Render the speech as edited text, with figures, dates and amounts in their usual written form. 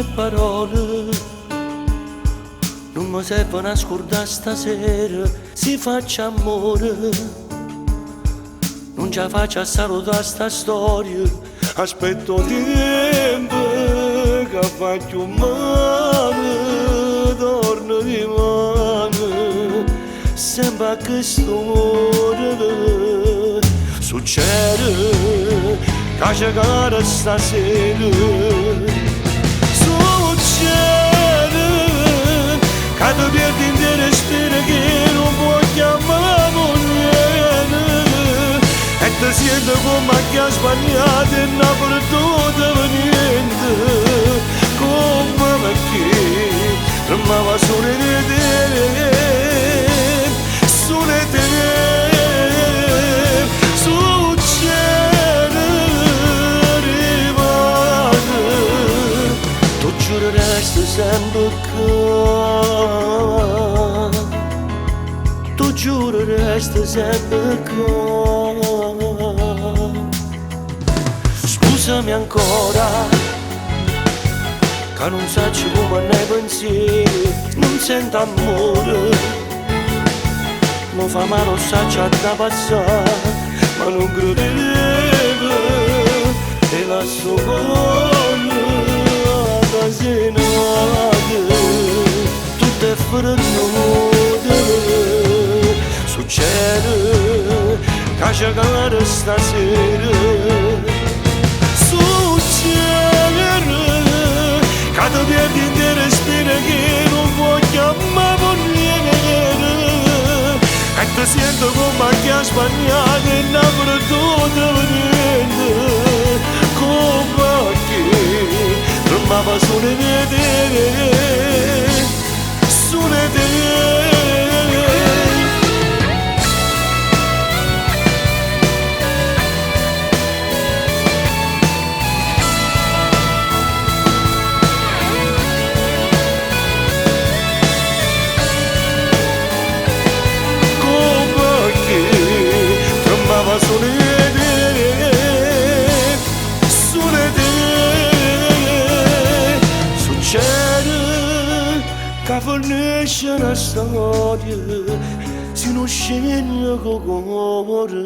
le parole non mi servono a scordare stasera, si faccia amore. Non ce la faccio a salutare sta storia, aspetto tempo che faccio male, torno di mano, sempre a quest'ora succede che c'è cara stasera, succede che ti perdi in te respiro che non puoi chiamare niente e ti senti come che ha sbagliato e non ha perduto niente, come perché tremava solo di te, solo di te. Succede, rimane, tu giureresti sempre che, tu giureresti sempre che. Scusami ancora, che non saccio come nei pensieri, non sento amore. Mi fa male, non saccio da passare, ma non credevo e la soglia casinata, tutte fredde, succede che c'è cara stasera, succede che ti perdi in te respiro che non puoi chiamare niente e ti sento come che ha sbagliato e non ha perduto niente, come che tremava solo di te, solo di te. Solo di te, solo di te. Succede che finisce una storia se non sceglie con cuore.